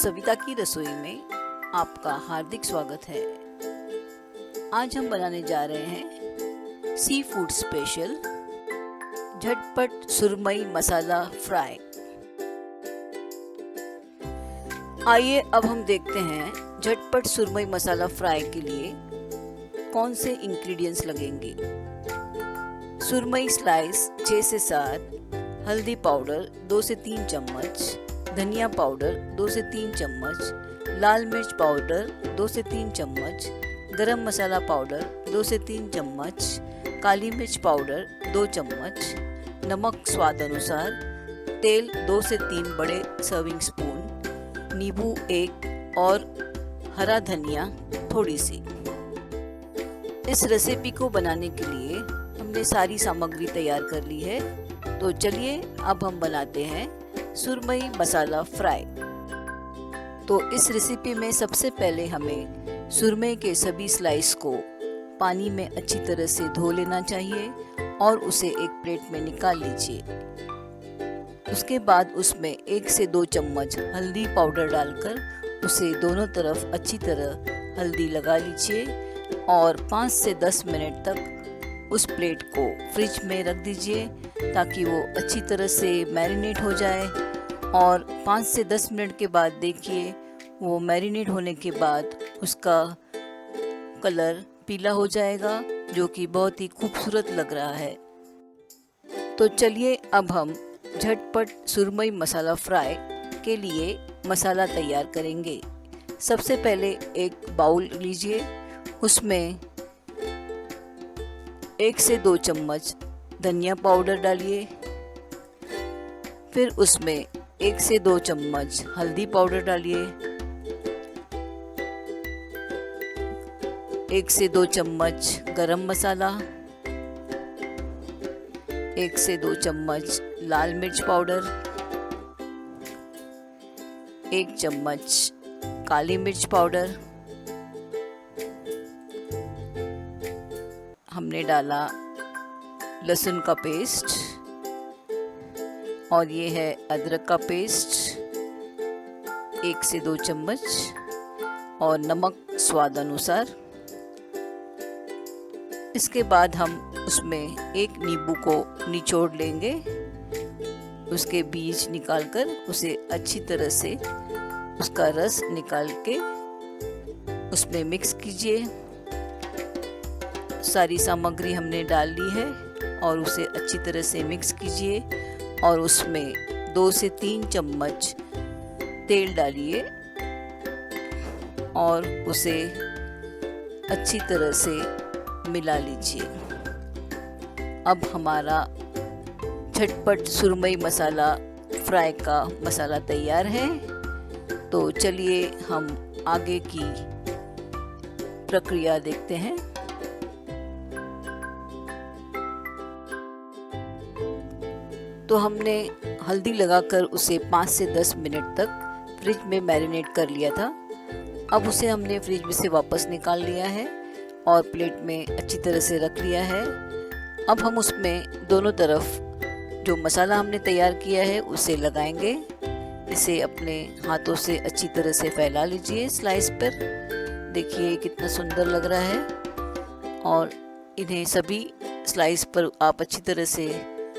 सविता की रसोई में आपका हार्दिक स्वागत है। आज हम बनाने जा रहे हैं सी फूड स्पेशल झटपट सुरमई मसाला फ्राई। आइए अब हम देखते हैं झटपट सुरमई मसाला फ्राई के लिए कौन से इंग्रेडिएंट्स लगेंगे। सुरमई स्लाइस 6 से 7, हल्दी पाउडर 2 से 3 चम्मच, धनिया पाउडर 2 से 3 चम्मच, लाल मिर्च पाउडर 2 से 3 चम्मच, गरम मसाला पाउडर 2 से 3 चम्मच, काली मिर्च पाउडर 2 चम्मच, नमक स्वाद अनुसार, तेल 2 से 3 बड़े सर्विंग स्पून, नींबू 1 और हरा धनिया थोड़ी सी। इस रेसिपी को बनाने के लिए हमने सारी सामग्री तैयार कर ली है, तो चलिए अब हम बनाते हैं सुरमई मसाला फ्राई। तो इस रेसिपी में सबसे पहले हमें सुरमई के सभी स्लाइस को पानी में अच्छी तरह से धो लेना चाहिए और उसे एक प्लेट में निकाल लीजिए। उसके बाद उसमें 1 से 2 चम्मच हल्दी पाउडर डालकर उसे दोनों तरफ अच्छी तरह हल्दी लगा लीजिए और 5 से 10 मिनट तक उस प्लेट को फ्रिज में रख दीजिए ताकि वो अच्छी तरह से मैरिनेट हो जाए। और 5 से 10 मिनट के बाद देखिए वो मैरिनेट होने के बाद उसका कलर पीला हो जाएगा, जो कि बहुत ही खूबसूरत लग रहा है। तो चलिए अब हम झटपट सुरमई मसाला फ्राई के लिए मसाला तैयार करेंगे। सबसे पहले एक बाउल लीजिए, उसमें 1 से 2 चम्मच धनिया पाउडर डालिए, फिर उसमें 1 से 2 चम्मच हल्दी पाउडर डालिए, 1 से 2 चम्मच गरम मसाला, 1 से 2 चम्मच लाल मिर्च पाउडर, 1 चम्मच काली मिर्च पाउडर, हमने डाला लहसुन का पेस्ट और ये है अदरक का पेस्ट 1 से 2 चम्मच और नमक स्वाद अनुसार। इसके बाद हम उसमें एक नींबू को निचोड़ लेंगे, उसके बीज निकालकर उसे अच्छी तरह से उसका रस निकाल के उसमें मिक्स कीजिए। सारी सामग्री हमने डाल ली है और उसे अच्छी तरह से मिक्स कीजिए और उसमें 2 से 3 चम्मच तेल डालिए और उसे अच्छी तरह से मिला लीजिए। अब हमारा झटपट सुरमई मसाला फ्राई का मसाला तैयार है। तो चलिए हम आगे की प्रक्रिया देखते हैं। तो हमने हल्दी लगाकर उसे 5 से 10 मिनट तक फ्रिज में मैरिनेट कर लिया था। अब उसे हमने फ्रिज में से वापस निकाल लिया है और प्लेट में अच्छी तरह से रख लिया है। अब हम उसमें दोनों तरफ जो मसाला हमने तैयार किया है उसे लगाएंगे। इसे अपने हाथों से अच्छी तरह से फैला लीजिए स्लाइस पर। देखिए कितना सुंदर लग रहा है। और इन्हें सभी स्लाइस पर आप अच्छी तरह से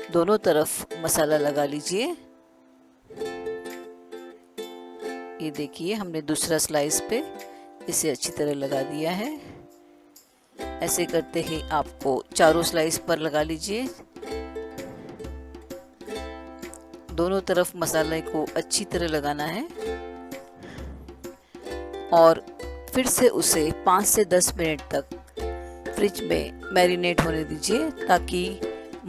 दोनों तरफ मसाला लगा लीजिए। ये देखिए हमने दूसरा स्लाइस पे इसे अच्छी तरह लगा दिया है। ऐसे करते ही आपको चारों स्लाइस पर लगा लीजिए। दोनों तरफ मसाले को अच्छी तरह लगाना है और फिर से उसे 5 से 10 मिनट तक फ्रिज में मैरिनेट होने दीजिए ताकि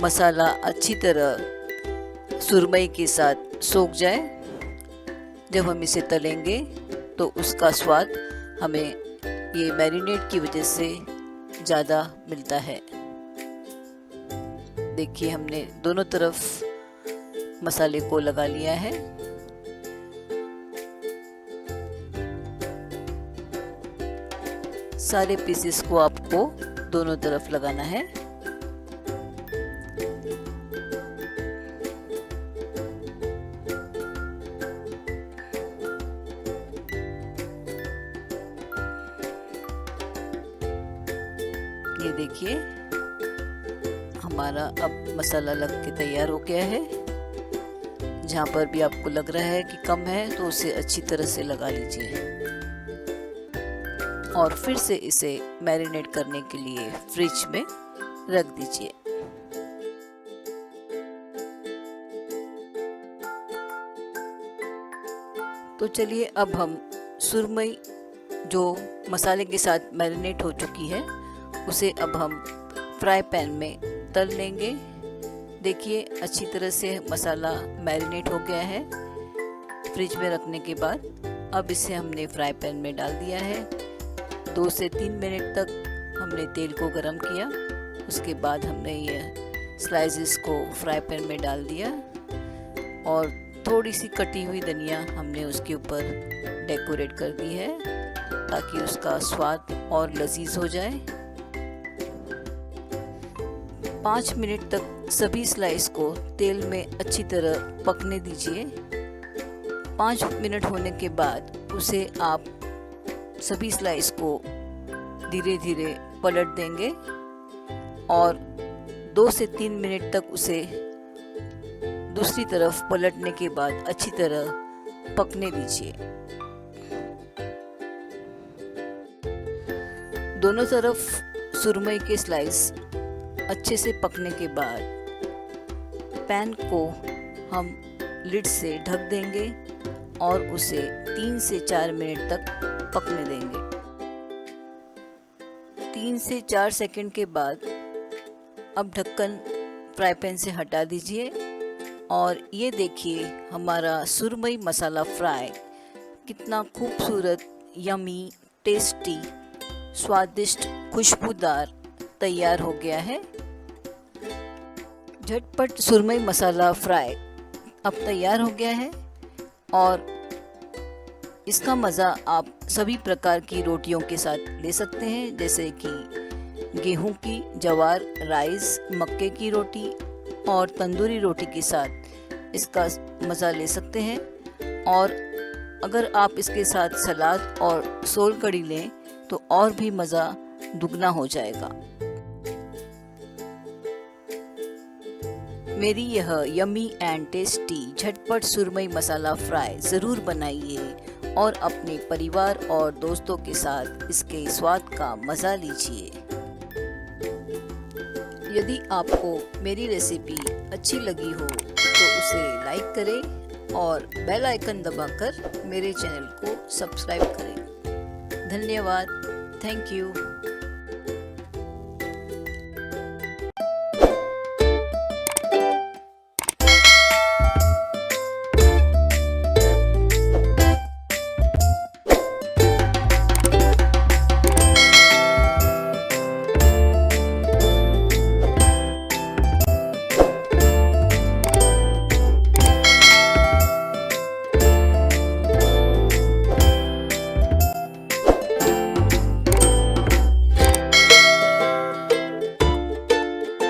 मसाला अच्छी तरह सुरमई के साथ सोख जाए। जब हम इसे तलेंगे तो उसका स्वाद हमें ये मैरिनेट की वजह से ज़्यादा मिलता है। देखिए हमने दोनों तरफ मसाले को लगा लिया है। सारे पीसेस को आपको दोनों तरफ लगाना है। देखिए हमारा अब मसाला लग के तैयार हो गया है। जहाँ पर भी आपको लग रहा है कि कम है तो उसे अच्छी तरह से लगा लीजिए और फिर से इसे मैरिनेट करने के लिए फ्रिज में रख दीजिए। तो चलिए अब हम सुरमई जो मसाले के साथ मैरिनेट हो चुकी है उसे अब हम फ्राई पैन में तल लेंगे। देखिए अच्छी तरह से मसाला मैरिनेट हो गया है फ्रिज में रखने के बाद। अब इसे हमने फ्राई पैन में डाल दिया है। 2 से 3 मिनट तक हमने तेल को गरम किया। उसके बाद हमने ये स्लाइसेस को फ्राई पैन में डाल दिया और थोड़ी सी कटी हुई धनिया हमने उसके ऊपर डेकोरेट कर दी है ताकि उसका स्वाद और लजीज हो जाए। 5 मिनट तक सभी स्लाइस को तेल में अच्छी तरह पकने दीजिए। 5 मिनट होने के बाद उसे आप सभी स्लाइस को धीरे धीरे पलट देंगे और 2 से 3 मिनट तक उसे दूसरी तरफ पलटने के बाद अच्छी तरह पकने दीजिए। दोनों तरफ सुरमई के स्लाइस अच्छे से पकने के बाद पैन को हम लिड से ढक देंगे और उसे 3 से 4 मिनट तक पकने देंगे। 3 से 4 सेकंड के बाद अब ढक्कन फ्राई पैन से हटा दीजिए और ये देखिए हमारा सुरमई मसाला फ्राई कितना खूबसूरत, यमी, टेस्टी, स्वादिष्ट, खुशबूदार तैयार हो गया है। झटपट सुरमई मसाला फ्राई अब तैयार हो गया है और इसका मज़ा आप सभी प्रकार की रोटियों के साथ ले सकते हैं, जैसे कि गेहूं की, ज्वार, राइस, मक्के की रोटी और तंदूरी रोटी के साथ इसका मज़ा ले सकते हैं। और अगर आप इसके साथ सलाद और सोल कढ़ी लें तो और भी मज़ा दुगना हो जाएगा। मेरी यह यमी एंड टेस्टी झटपट सुरमई मसाला फ्राई ज़रूर बनाइए और अपने परिवार और दोस्तों के साथ इसके स्वाद का मज़ा लीजिए। यदि आपको मेरी रेसिपी अच्छी लगी हो तो उसे लाइक करें और बेल आइकन दबाकर मेरे चैनल को सब्सक्राइब करें। धन्यवाद। Thank you.